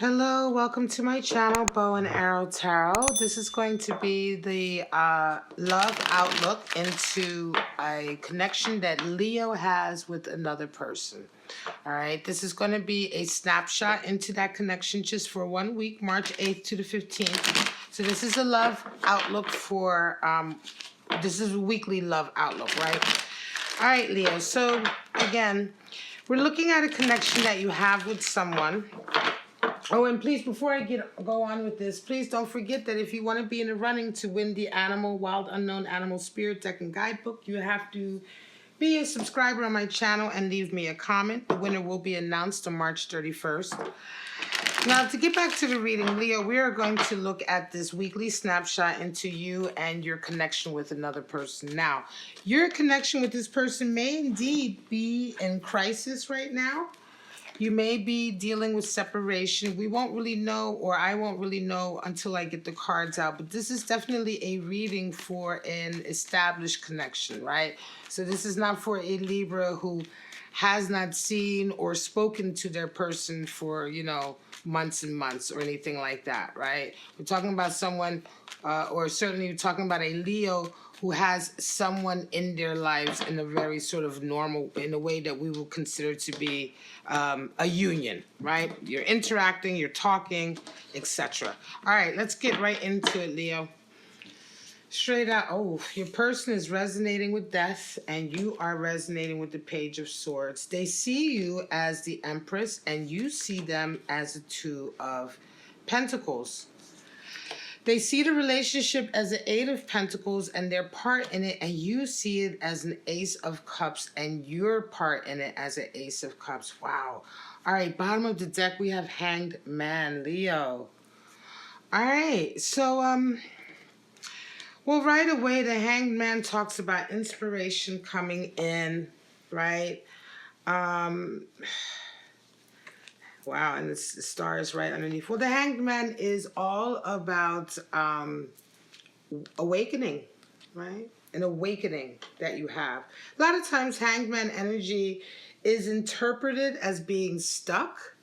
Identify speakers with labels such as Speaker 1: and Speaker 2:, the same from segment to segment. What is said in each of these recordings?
Speaker 1: Hello, welcome to my channel, Bow and Arrow Tarot. This is going to be the love outlook into a connection that Leo has with another person. All right, this is going to be a snapshot into that connection just for 1 week, March 8th to the 15th. So this is a love outlook for, this is a weekly love outlook, right? All right, Leo. So again, we're looking at a connection that you have with someone. Oh, and please, before I go on with this, please don't forget that if you want to be in the running to win the Wild Unknown Animal Spirit Deck and Guidebook, you have to be a subscriber on my channel and leave me a comment. The winner will be announced on March 31st. Now, to get back to the reading, Leo, we are going to look at this weekly snapshot into you and your connection with another person. Now, your connection with this person may indeed be in crisis right now. You may be dealing with separation. We won't really know, or I won't really know until I get the cards out. But this is definitely a reading for an established connection, right? So this is not for a Libra who has not seen or spoken to their person for, months and months or anything like that, right? We're talking about someone, or certainly you're talking about a Leo who has someone in their lives in a very sort of normal, in a way that we will consider to be a union, right? You're interacting, you're talking, etc. All right, let's get right into it, Leo. Straight out, oh, your person is resonating with death and you are resonating with the Page of Swords. They see you as the Empress and you see them as the Two of Pentacles. They see the relationship as the Eight of Pentacles and their part in it, and you see it as an Ace of Cups and your part in it as an Ace of Cups. Wow. All right, bottom of the deck, we have Hanged Man, Leo. All right, so, well, right away, the Hanged Man talks about inspiration coming in, right? Wow, and the star is right underneath. Well, the Hanged Man is all about awakening, right? An awakening that you have. A lot of times, Hanged Man energy is interpreted as being stuck,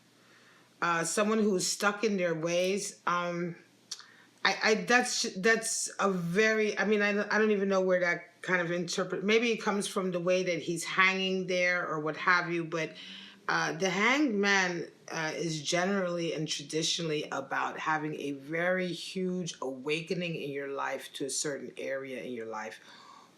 Speaker 1: someone who is stuck in their ways. That's a very, I don't even know where that kind of interpret. Maybe it comes from the way that he's hanging there or what have you, but the Hanged Man is generally and traditionally about having a very huge awakening in your life to a certain area in your life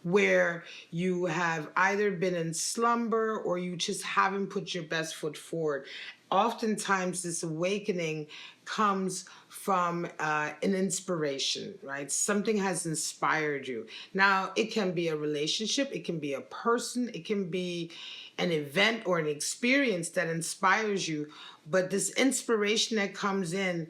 Speaker 1: where you have either been in slumber or you just haven't put your best foot forward. Oftentimes this awakening comes from an inspiration, right? Something has inspired you. Now, it can be a relationship, it can be a person, it can be an event or an experience that inspires you, but this inspiration that comes in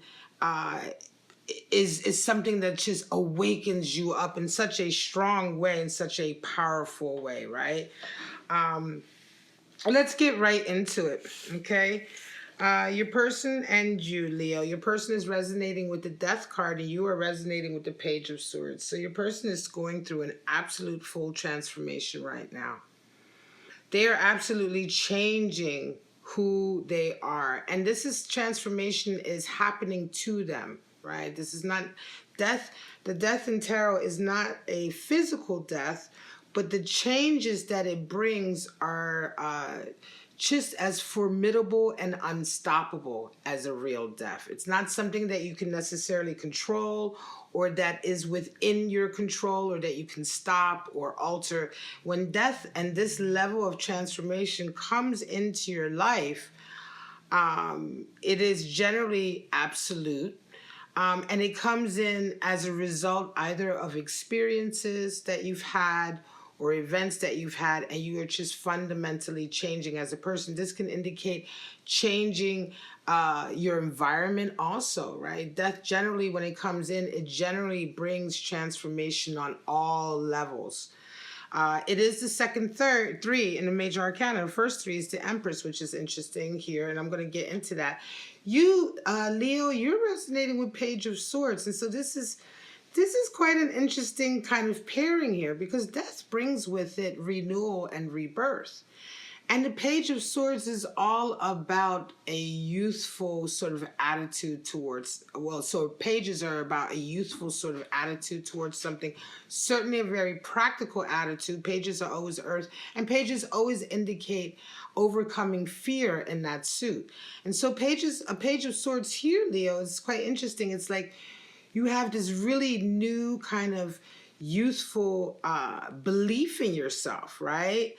Speaker 1: is something that just awakens you up in such a strong way, in such a powerful way, right? Let's get right into it, okay? Your person and you, Leo, your person is resonating with the Death card and you are resonating with the Page of Swords. So your person is going through an absolute full transformation right now. They are absolutely changing who they are. And this transformation is happening to them, right? This is not death. The death in tarot is not a physical death, but the changes that it brings are just as formidable and unstoppable as a real death. It's not something that you can necessarily control or that is within your control or that you can stop or alter. When death and this level of transformation comes into your life, it is generally absolute. And it comes in as a result either of experiences that you've had or events that you've had, and you are just fundamentally changing as a person. This can indicate changing your environment also, right? Death generally, when it comes in, it generally brings transformation on all levels. It is the second three in the major arcana. The first three is the Empress, which is interesting here, and I'm going to get into that. You, Leo, you're resonating with Page of Swords, and so this is quite an interesting kind of pairing here because death brings with it renewal and rebirth. And the Page of Swords is all about a youthful sort of attitude towards, well, so pages are about a youthful sort of attitude towards something, certainly a very practical attitude. Pages are always earth, and pages always indicate overcoming fear in that suit. And so a Page of Swords here, Leo, is quite interesting. It's like you have this really new kind of youthful belief in yourself, right?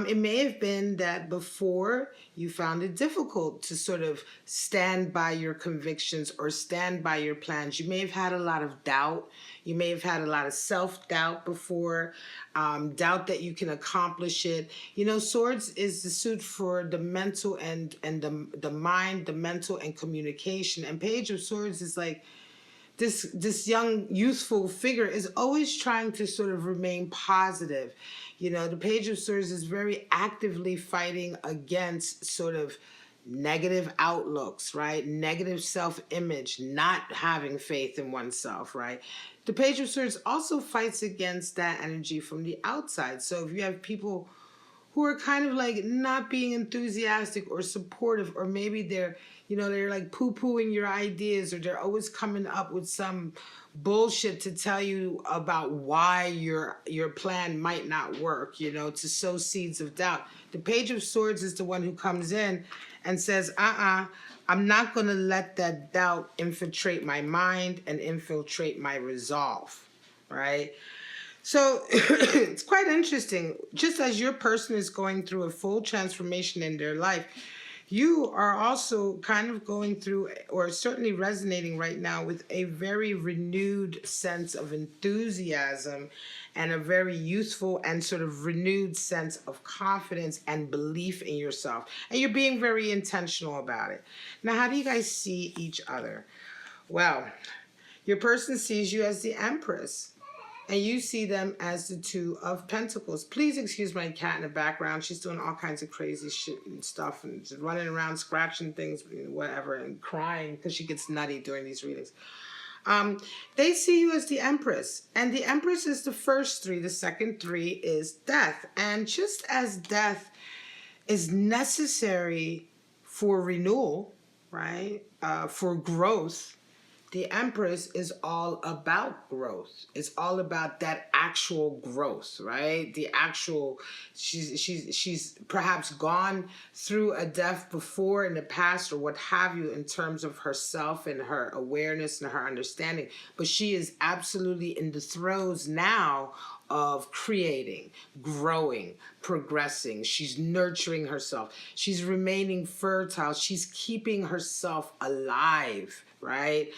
Speaker 1: It may have been that before you found it difficult to sort of stand by your convictions or stand by your plans. You may have had a lot of doubt. You may have had a lot of self-doubt before, doubt that you can accomplish it. You know, swords is the suit for the mental and the mind, the mental and communication. And Page of Swords is like, this young youthful figure is always trying to sort of remain positive. You know, the Page of Swords is very actively fighting against sort of negative outlooks, right? Negative self-image, not having faith in oneself, right? The Page of Swords also fights against that energy from the outside. So if you have people who are kind of like not being enthusiastic or supportive, or maybe they're, you know, they're like poo-pooing your ideas, or they're always coming up with some bullshit to tell you about why your plan might not work, you know, to sow seeds of doubt. The Page of Swords is the one who comes in and says, I'm not going to let that doubt infiltrate my mind and infiltrate my resolve, right? So it's quite interesting. Just as your person is going through a full transformation in their life, you are also kind of going through, or certainly resonating right now, with a very renewed sense of enthusiasm and a very youthful and sort of renewed sense of confidence and belief in yourself. And you're being very intentional about it. Now, how do you guys see each other? Well, your person sees you as the Empress, and you see them as the Two of Pentacles. Please excuse my cat in the background. She's doing all kinds of crazy shit and stuff, and just running around, scratching things, whatever, and crying because she gets nutty during these readings. They see you as the Empress, and the Empress is the first three. The second three is death. And just as death is necessary for renewal, right, for growth, the Empress is all about growth. It's all about that actual growth, right? The actual, she's perhaps gone through a death before in the past or what have you, in terms of herself and her awareness and her understanding. But she is absolutely in the throes now of creating, growing, progressing. She's nurturing herself. She's remaining fertile. She's keeping herself alive, right?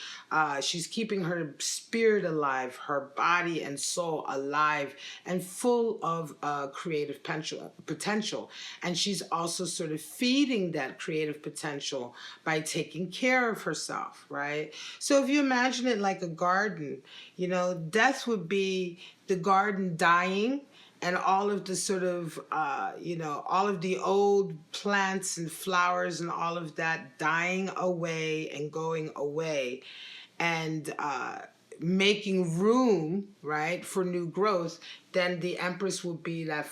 Speaker 1: She's keeping her spirit alive, her body and soul alive, and full of creative potential. And she's also sort of feeding that creative potential by taking care of herself, right? So if you imagine it like a garden, you know, death would be the garden dying, and all of the sort of, all of the old plants and flowers and all of that dying away and going away, and making room, right, for new growth. Then the Empress would be that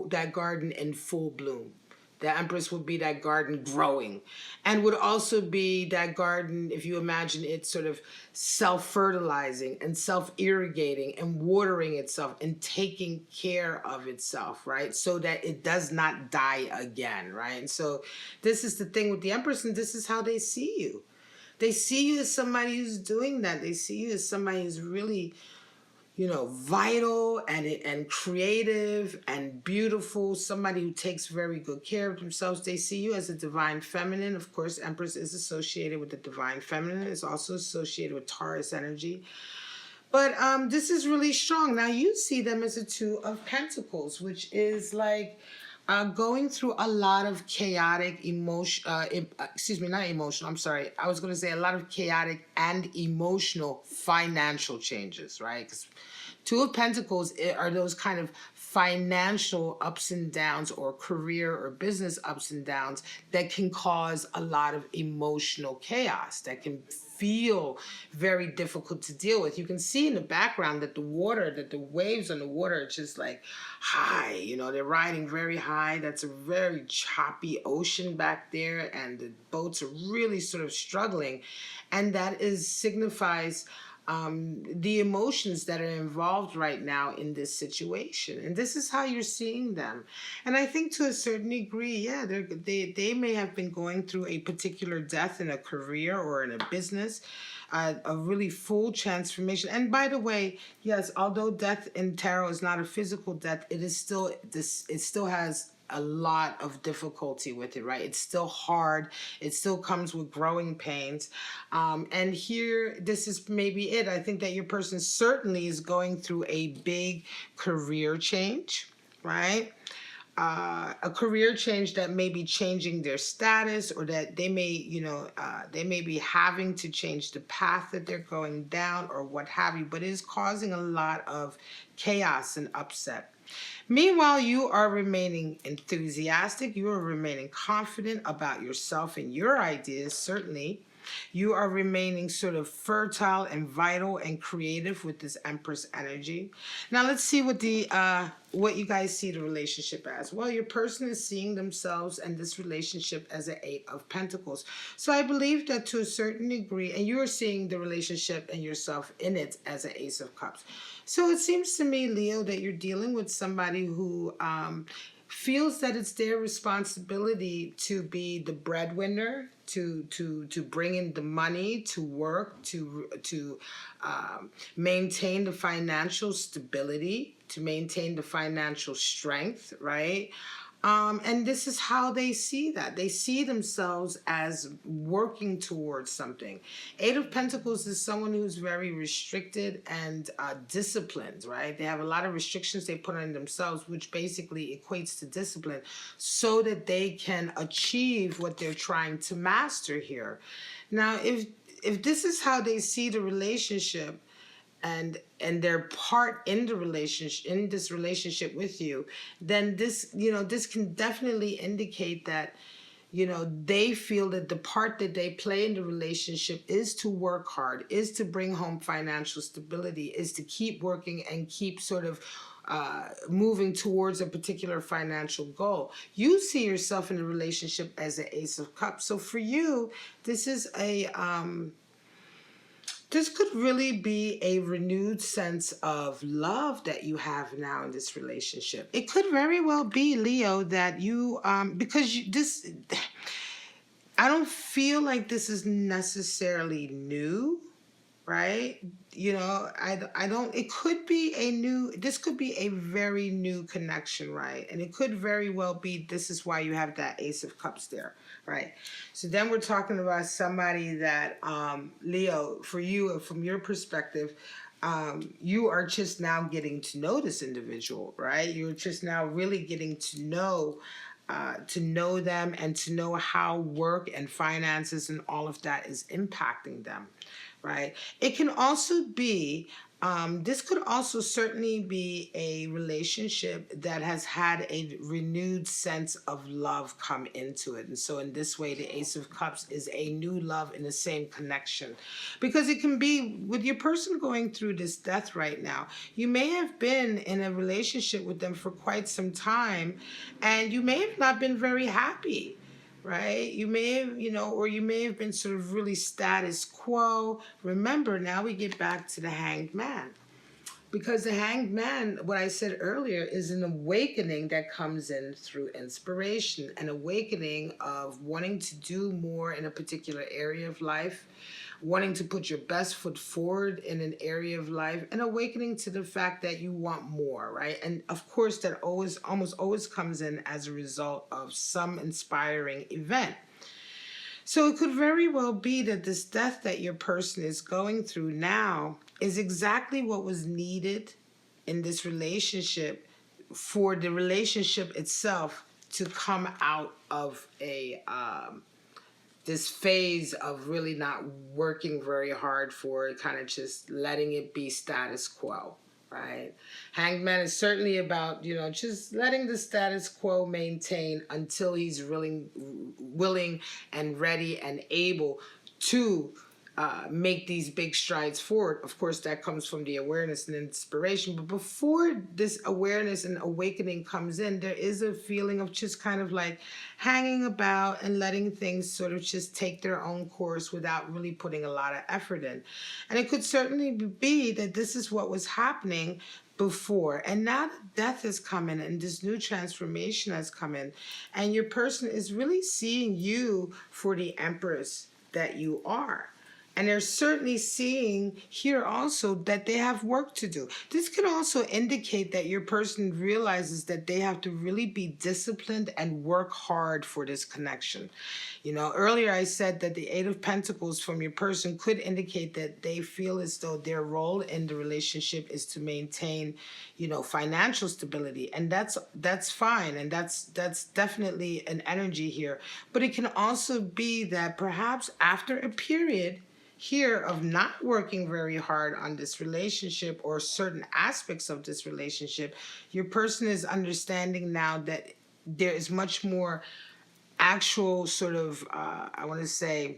Speaker 1: that garden in full bloom. The Empress would be that garden growing, and would also be that garden, if you imagine it, sort of self-fertilizing and self-irrigating and watering itself and taking care of itself, right? So that it does not die again, right? And so this is the thing with the Empress, and this is how they see you. They see you as somebody who's doing that. They see you as somebody who's really, you know, vital and creative and beautiful, somebody who takes very good care of themselves. They see you as a divine feminine. Of course, Empress is associated with the divine feminine. It's also associated with Taurus energy. But this is really strong. Now, you see them as a Two of Pentacles, which is like going through a lot of chaotic emotion, not emotional, I'm sorry. I was going to say a lot of chaotic and emotional financial changes, right? Because Two of Pentacles are those kind of financial ups and downs or career or business ups and downs that can cause a lot of emotional chaos, that can feel very difficult to deal with. You can see in the background that the waves on the water are just like high, they're riding very high. That's a very choppy ocean back there, and the boats are really sort of struggling. And that signifies the emotions that are involved right now in this situation. And this is how you're seeing them. And I think to a certain degree, yeah, they may have been going through a particular death in a career or in a business, a really full transformation. And by the way, yes, although death in tarot is not a physical death, it still has a lot of difficulty with it, right? It's still hard. It still comes with growing pains. And here, this is maybe it. I think that your person certainly is going through a big career change, right? A career change that may be changing their status, or that they may, they may be having to change the path that they're going down or what have you, but it is causing a lot of chaos and upset. Meanwhile, you are remaining enthusiastic. You are remaining confident about yourself and your ideas, certainly. You are remaining sort of fertile and vital and creative with this Empress energy. Now let's see what you guys see the relationship as. Well, your person is seeing themselves and this relationship as an Eight of Pentacles. So I believe that to a certain degree, and you are seeing the relationship and yourself in it as an Ace of Cups. So it seems to me, Leo, that you're dealing with somebody who feels that it's their responsibility to be the breadwinner, to bring in the money, to work, to maintain the financial stability, to maintain the financial strength, right? And this is how they see that. They see themselves as working towards something. Eight of Pentacles is someone who's very restricted and disciplined, right? They have a lot of restrictions they put on themselves, which basically equates to discipline, so that they can achieve what they're trying to master here. Now, if this is how they see the relationship, and their part in this relationship with you, then this can definitely indicate that they feel that the part that they play in the relationship is to work hard, is to bring home financial stability, is to keep working and keep sort of moving towards a particular financial goal. You see yourself in a relationship as an Ace of Cups. So for you, this is this could really be a renewed sense of love that you have now in this relationship. It could very well be, Leo, that you, because I don't feel like this is necessarily new, right? I don't, it could be this could be a very new connection, right? And it could very well be, this is why you have that Ace of Cups there, right? So then we're talking about somebody that, Leo, for you, from your perspective, you are just now getting to know this individual, right? You're just now really getting to know them and to know how work and finances and all of that is impacting them, right? It can also be, this could also certainly be a relationship that has had a renewed sense of love come into it. And so in this way, the Ace of Cups is a new love in the same connection. Because it can be with your person going through this death right now. You may have been in a relationship with them for quite some time, and you may have not been very happy, right? You may have, or you may have been sort of really status quo. Remember, now we get back to the Hanged Man. Because the Hanged Man, what I said earlier, is an awakening that comes in through inspiration, an awakening of wanting to do more in a particular area of life, wanting to put your best foot forward in an area of life, and awakening to the fact that you want more, right? And of course, that almost always comes in as a result of some inspiring event. So it could very well be that this death that your person is going through now is exactly what was needed in this relationship for the relationship itself to come out of this phase of really not working very hard for it, kind of just letting it be status quo, right? Hanged Man is certainly about, just letting the status quo maintain until he's really willing and ready and able to make these big strides forward. Of course, that comes from the awareness and inspiration. But before this awareness and awakening comes in, there is a feeling of just kind of like hanging about and letting things sort of just take their own course without really putting a lot of effort in. And it could certainly be that this is what was happening before, and now that death has come in and this new transformation has come in, and your person is really seeing you for the empress that you are. And they're certainly seeing here also that they have work to do. This can also indicate that your person realizes that they have to really be disciplined and work hard for this connection. Earlier I said that the Eight of Pentacles from your person could indicate that they feel as though their role in the relationship is to maintain, financial stability. And that's fine. And that's definitely an energy here. But it can also be that perhaps after a period here of not working very hard on this relationship or certain aspects of this relationship, your person is understanding now that there is much more actual sort of, I want to say,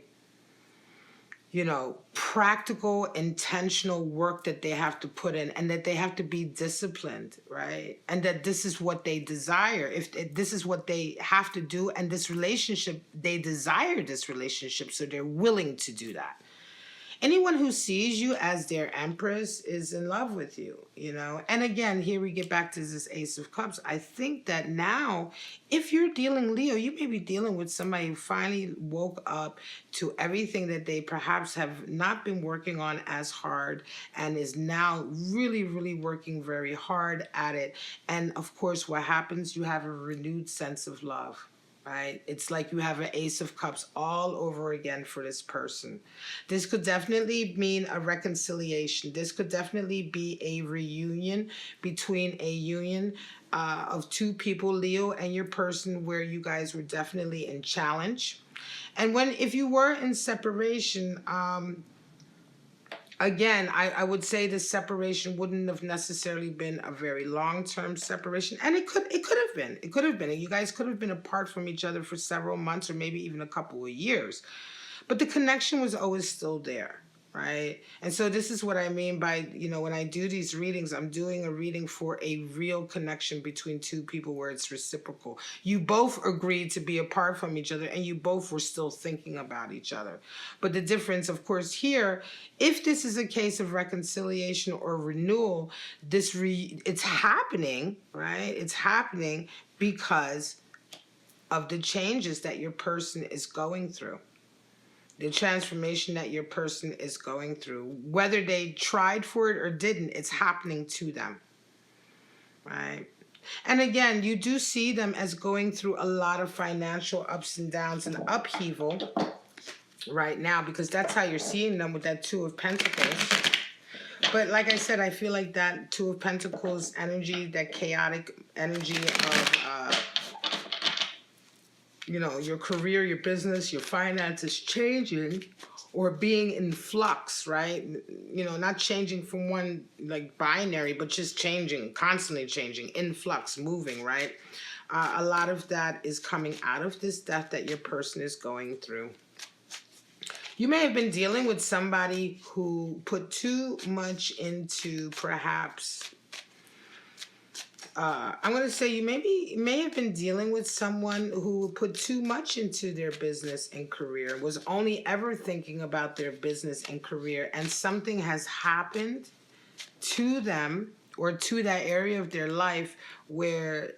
Speaker 1: practical, intentional work that they have to put in, and that they have to be disciplined, right? And that this is what they desire. If this is what they have to do, and this relationship, they desire this relationship, so they're willing to do that. Anyone who sees you as their empress is in love with you, And again, here we get back to this Ace of Cups. I think that now, if you're dealing, Leo, you may be dealing with somebody who finally woke up to everything that they perhaps have not been working on as hard and is now really, really working very hard at it. And of course, what happens, you have a renewed sense of love. Right? It's like you have an Ace of Cups all over again for this person. This could definitely mean a reconciliation. This could definitely be a reunion between a union of two people, Leo and your person, where you guys were definitely in challenge. And if you were in separation, again, I would say the separation wouldn't have necessarily been a very long-term separation. And it could have been. It could have been. You guys could have been apart from each other for several months or maybe even a couple of years. But the connection was always still there, right? And so this is what I mean by, when I do these readings, I'm doing a reading for a real connection between two people where it's reciprocal. You both agreed to be apart from each other and you both were still thinking about each other. But the difference, of course, here, if this is a case of reconciliation or renewal, it's happening, right? It's happening because of the changes that your person is going through. The transformation that your person is going through. Whether they tried for it or didn't, it's happening to them, right? And again, you do see them as going through a lot of financial ups and downs and upheaval right now, because that's how you're seeing them with that Two of Pentacles. But like I said, I feel like that Two of Pentacles energy, that chaotic energy of your career, your business, your finances changing or being in flux, right? Not changing from one like binary, but just changing, constantly changing, in flux, moving, right? A lot of that is coming out of this death that your person is going through. You may have been dealing with somebody who put too much into perhaps I'm going to say you may have been dealing with someone who put too much into their business and career, was only ever thinking about their business and career, and something has happened to them or to that area of their life where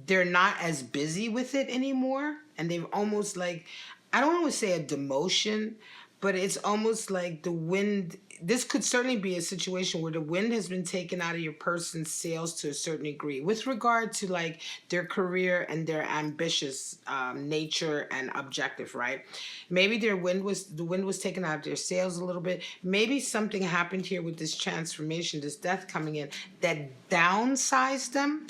Speaker 1: they're not as busy with it anymore, and they've almost like, I don't want to say a demotion, but it's almost like the wind. This could certainly be a situation where the wind has been taken out of your person's sails to a certain degree with regard to like their career and their ambitious nature and objective, right? Maybe the wind was taken out of their sails a little bit. Maybe something happened here with this transformation, this death coming in, that downsized them,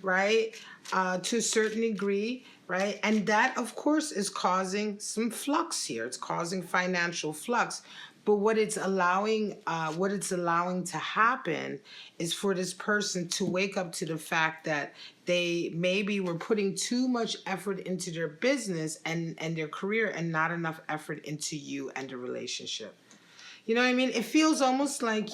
Speaker 1: right? To a certain degree, right? And that, of course, is causing some flux here. It's causing financial flux. But what it's allowing to happen is for this person to wake up to the fact that they maybe were putting too much effort into their business and their career and not enough effort into you and the relationship. You know what I mean? It feels almost like,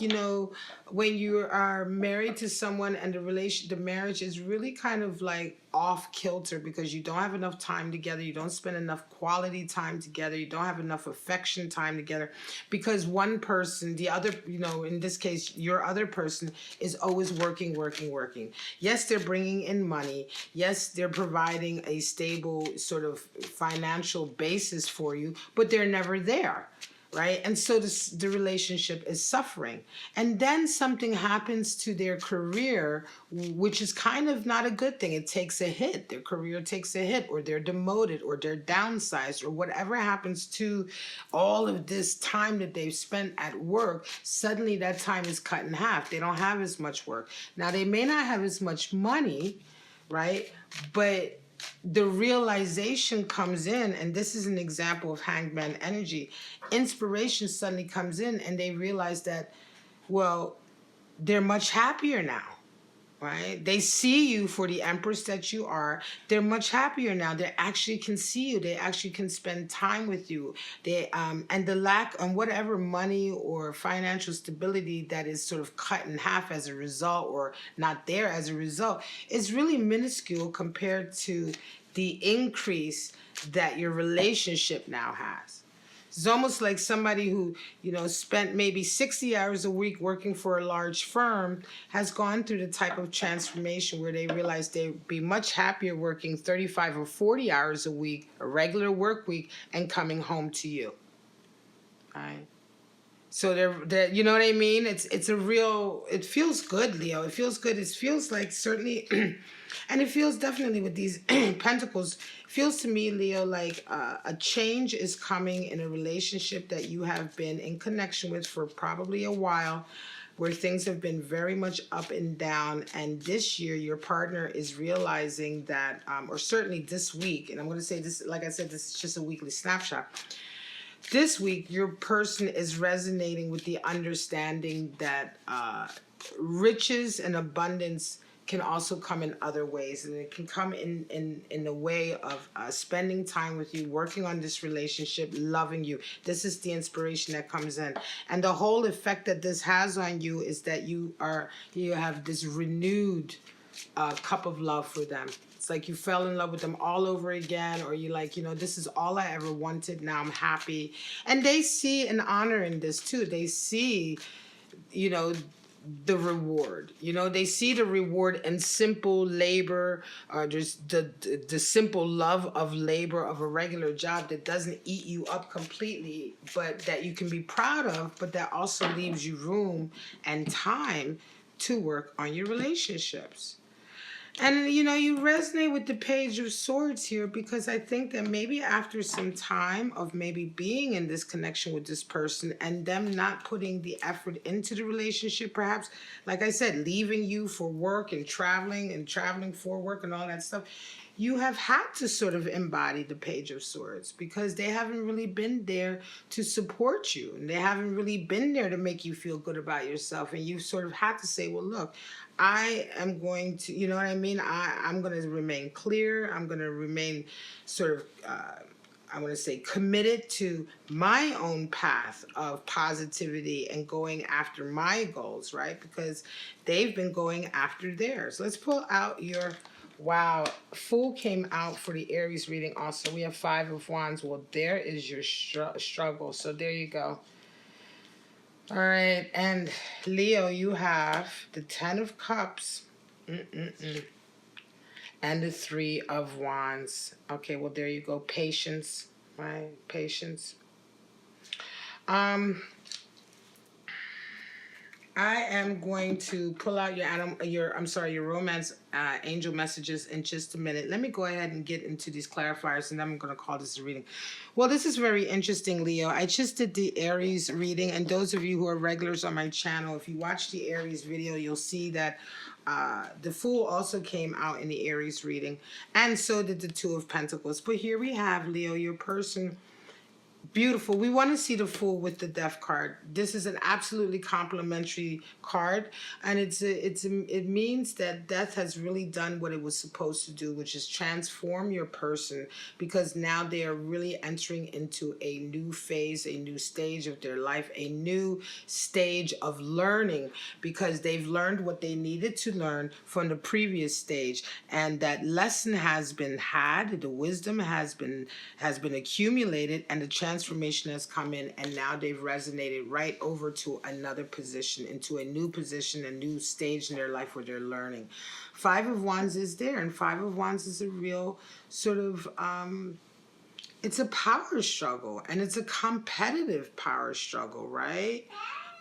Speaker 1: when you are married to someone and the marriage is really kind of like off kilter because you don't have enough time together, you don't spend enough quality time together, you don't have enough affection time together because one person, the other, in this case, your other person is always working, working, working. Yes, they're bringing in money. Yes, they're providing a stable sort of financial basis for you, but they're never there. Right? And so the relationship is suffering. And then something happens to their career, which is kind of not a good thing. It takes a hit. Their career takes a hit, or they're demoted, or they're downsized, or whatever happens to all of this time that they've spent at work. Suddenly that time is cut in half. They don't have as much work. Now, they may not have as much money, right? But the realization comes in, and this is an example of hangman energy. Inspiration suddenly comes in, and they realize that, well, they're much happier now, right? They see you for the empress that you are. They're much happier now. They actually can see you. They actually can spend time with you. And the lack of whatever money or financial stability that is sort of cut in half as a result, or not there as a result, is really minuscule compared to the increase that your relationship now has. It's almost like somebody who, spent maybe 60 hours a week working for a large firm has gone through the type of transformation where they realize they'd be much happier working 35 or 40 hours a week, a regular work week, and coming home to you. Right? So they're, you know what I mean? It's a real, it feels good, Leo. It feels good. It feels like certainly, and it feels definitely with these pentacles, feels to me, Leo, like a change is coming in a relationship that you have been in connection with for probably a while, where things have been very much up and down. And this year, your partner is realizing that, or certainly this week, and I'm going to say this, like I said, this is just a weekly snapshot. This week, your person is resonating with the understanding that riches and abundance can also come in other ways. And it can come in the way of spending time with you, working on this relationship, loving you. This is the inspiration that comes in. And the whole effect that this has on you is that you have this renewed cup of love for them. It's like you fell in love with them all over again, or you like, this is all I ever wanted. Now I'm happy. And they see an honor in this too. They see, the reward. They see the reward in simple labor, or just the simple love of labor of a regular job that doesn't eat you up completely, but that you can be proud of, but that also leaves you room and time to work on your relationships. And, you resonate with the Page of Swords here because I think that maybe after some time of maybe being in this connection with this person and them not putting the effort into the relationship, perhaps, like I said, leaving you for work and traveling for work and all that stuff, you have had to sort of embody the Page of Swords because they haven't really been there to support you. And they haven't really been there to make you feel good about yourself. And you sort of had to say, well, look, I am going to, you know what I mean? I'm going to remain clear. I'm going to remain sort of, I want to say, committed to my own path of positivity and going after my goals, right? Because they've been going after theirs. Let's pull out your... Wow, Fool came out for the Aries reading also. We have 5 of Wands. Well, there is your struggle. So there you go. All right, and Leo, you have the 10 of Cups and the 3 of Wands. Okay, well, there you go. Patience, right? Patience. I am going to pull out your romance angel messages in just a minute. Let me go ahead and get into these clarifiers, and then I'm going to call this a reading. Well, this is very interesting, Leo. I just did the Aries reading, and those of you who are regulars on my channel, if you watch the Aries video, you'll see that the Fool also came out in the Aries reading, and so did the 2 of Pentacles. But here we have, Leo, your person Beautiful. We want to see the Fool with the Death card. This is an absolutely complimentary card, and it means that death has really done what it was supposed to do, which is transform your person, because now they are really entering into a new phase, a new stage of their life, a new stage of learning, because they've learned what they needed to learn from the previous stage, and that lesson has been had, the wisdom has been accumulated, and the transformation has come in, and now they've resonated right over to another position, into a new position, a new stage in their life where they're learning. Five of Wands is there, and Five of Wands is a real sort of it's a power struggle, and it's a competitive power struggle, right?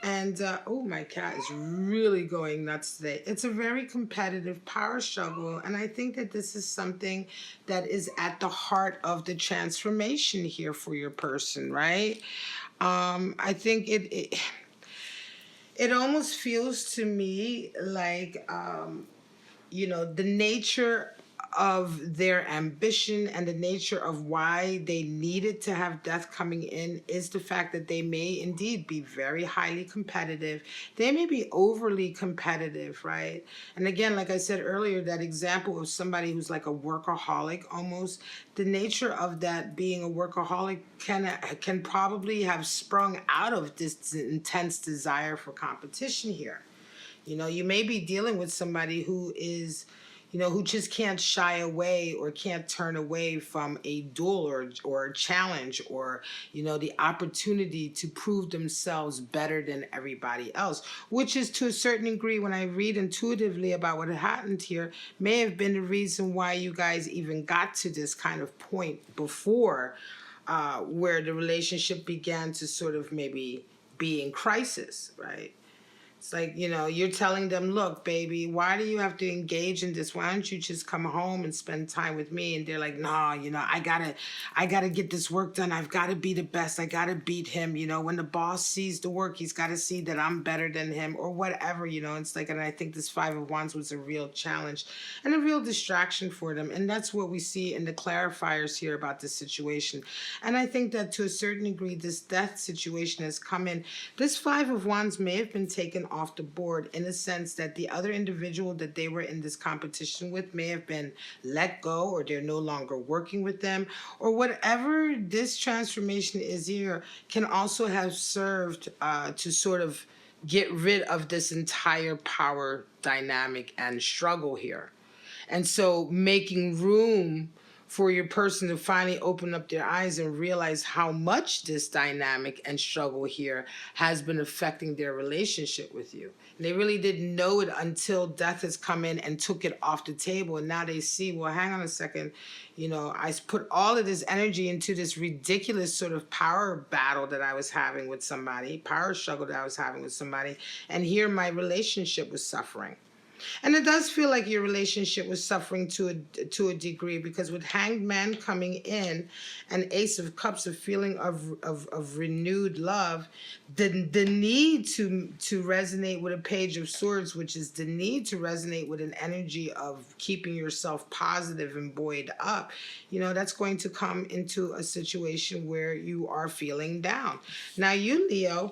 Speaker 1: And oh, my cat is really going nuts today. It's a very competitive power struggle, and I think that this is something that is at the heart of the transformation here for your person, right? I think it almost feels to me like the nature of their ambition and the nature of why they needed to have death coming in is the fact that they may indeed be very highly competitive. They may be overly competitive, right? And again, like I said earlier, that example of somebody who's like a workaholic almost, the nature of that being a workaholic can probably have sprung out of this intense desire for competition here. You may be dealing with somebody who is, who just can't shy away or can't turn away from a duel or a challenge, or, the opportunity to prove themselves better than everybody else, which is to a certain degree, when I read intuitively about what had happened here, may have been the reason why you guys even got to this kind of point before, where the relationship began to sort of maybe be in crisis, right? It's like, you're telling them, look, baby, why do you have to engage in this? Why don't you just come home and spend time with me? And they're like, no, I gotta get this work done. I've got to be the best. I got to beat him. When the boss sees the work, he's got to see that I'm better than him, or whatever, it's like, and I think this Five of Wands was a real challenge and a real distraction for them. And that's what we see in the clarifiers here about this situation. And I think that to a certain degree, this death situation has come in. This Five of Wands may have been taken off the board in a sense that the other individual that they were in this competition with may have been let go, or they're no longer working with them, or whatever this transformation is here can also have served to sort of get rid of this entire power dynamic and struggle here. And so making room for your person to finally open up their eyes and realize how much this dynamic and struggle here has been affecting their relationship with you. And they really didn't know it until death has come in and took it off the table. And now they see, well, hang on a second, I put all of this energy into this ridiculous sort of power battle that I was having with somebody, power struggle that I was having with somebody, and here my relationship was suffering. And it does feel like your relationship was suffering to a degree, because with Hanged Man coming in and Ace of Cups, a feeling of renewed love, the need to resonate with a Page of Swords, which is the need to resonate with an energy of keeping yourself positive and buoyed up, that's going to come into a situation where you are feeling down. Now you, Leo,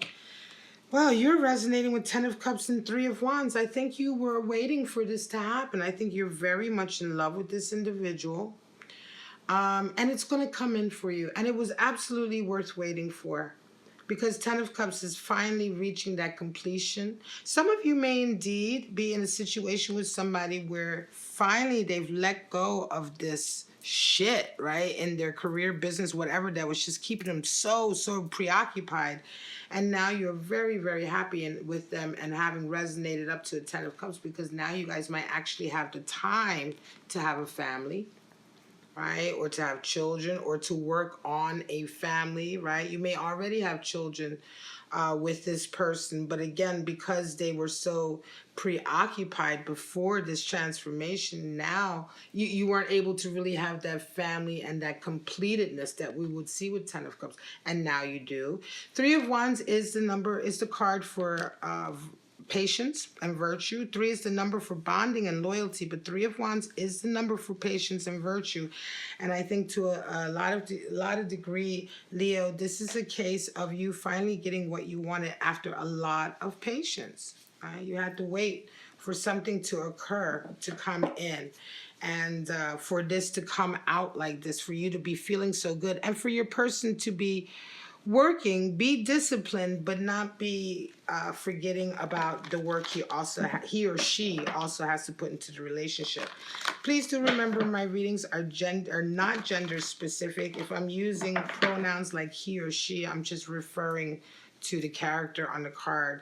Speaker 1: well, you're resonating with Ten of Cups and Three of Wands. I think you were waiting for this to happen. I think you're very much in love with this individual. And it's going to come in for you. And it was absolutely worth waiting for, because Ten of Cups is finally reaching that completion. Some of you may indeed be in a situation with somebody where finally they've let go of this shit, right, in their career, business, whatever, that was just keeping them so preoccupied. And now you're very, very happy with them, and having resonated up to the Ten of Cups, because now you guys might actually have the time to have a family, right? Or to have children, or to work on a family, right? You may already have children with this person, but again, because they were so preoccupied before this transformation, now you weren't able to really have that family and that completedness that we would see with Ten of Cups, and now you do. Three of Wands is the card for patience and virtue. 3 is the number for bonding and loyalty, but 3 of Wands is the number for patience and virtue. And I think to a lot of degree, Leo, this is a case of you finally getting what you wanted after a lot of patience. Right? You had to wait for something to occur, to come in, and for this to come out like this, for you to be feeling so good, and for your person to be working, be disciplined, but not be forgetting about the work he or she also has to put into the relationship. Please do remember my readings are not gender specific. If I'm using pronouns like he or she, I'm just referring to the character on the card.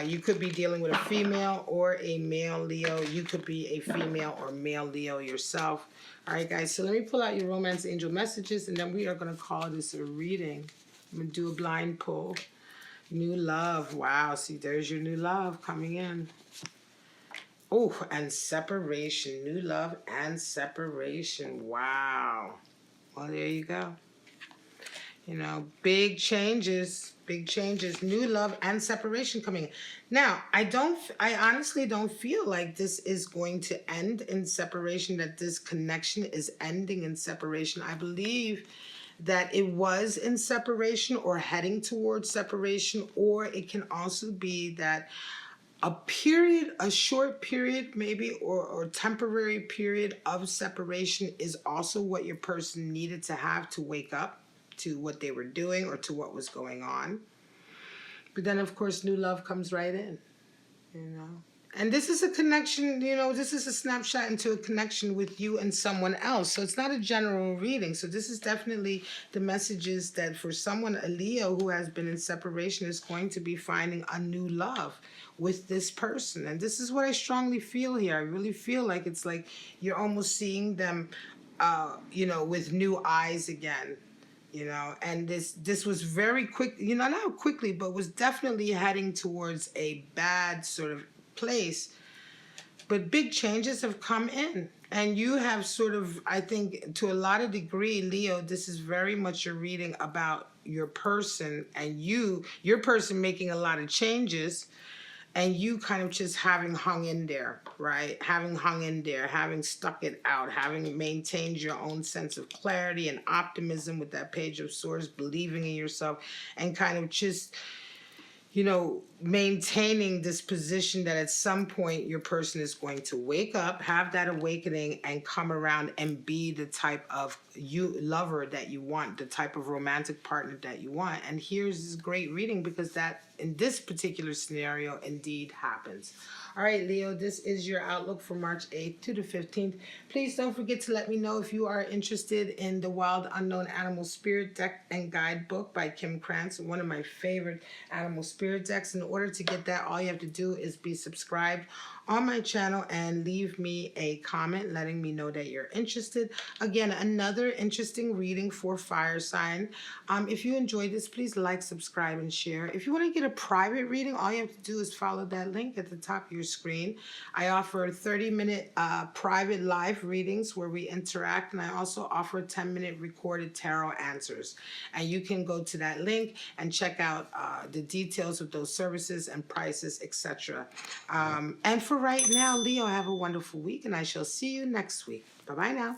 Speaker 1: You could be dealing with a female or a male Leo. You could be a female or male Leo yourself. All right, guys, so let me pull out your romance angel messages, and then we are going to call this a reading. I'm going to do a blind pull. New love. Wow, see, there's your new love coming in. Oh, and separation. New love and separation. Wow. Well, there you go. You know, big changes, new love and separation coming. Now, I honestly don't feel like this is going to end in separation, that this connection is ending in separation. I believe that it was in separation or heading towards separation, or it can also be that a short period maybe, or temporary period of separation is also what your person needed to have to wake up to what they were doing or to what was going on. But then, of course, new love comes right in, you know. And this is a connection, you know, this is a snapshot into a connection with you and someone else. So it's not a general reading. So this is definitely the messages that for someone, a Leo who has been in separation, is going to be finding a new love with this person. And this is what I strongly feel here. I really feel like it's like you're almost seeing them, you know, with new eyes again. You know, and this was very quick, you know, not quickly, but was definitely heading towards a bad sort of place. But big changes have come in, and you have sort of, I think, to a lot of degree, Leo, this is very much a reading about your person, and your person making a lot of changes, and you kind of just having hung in there, right? Having hung in there, having stuck it out, having maintained your own sense of clarity and optimism with that Page of Swords, believing in yourself, and kind of just, you know, maintaining this position that at some point your person is going to wake up, have that awakening, and come around and be the type of lover that you want, the type of romantic partner that you want. And here's this great reading, because that, in this particular scenario, indeed happens. All right, Leo, this is your outlook for March 8th to the 15th. Please don't forget to let me know if you are interested in the Wild Unknown Animal Spirit Deck and Guidebook by Kim Krantz, one of my favorite animal spirit decks. In order to get that, all you have to do is be subscribed on my channel and leave me a comment letting me know that you're interested. Again, another interesting reading for fire sign. If you enjoyed this, please like, subscribe, and share. If you want to get a private reading, all you have to do is follow that link at the top of your screen. I offer 30-minute private live readings where we interact, and I also offer 10-minute recorded tarot answers. And you can go to that link and check out the details of those services and prices, etc. And for right now, Leo, have a wonderful week, and I shall see you next week. Bye-bye now.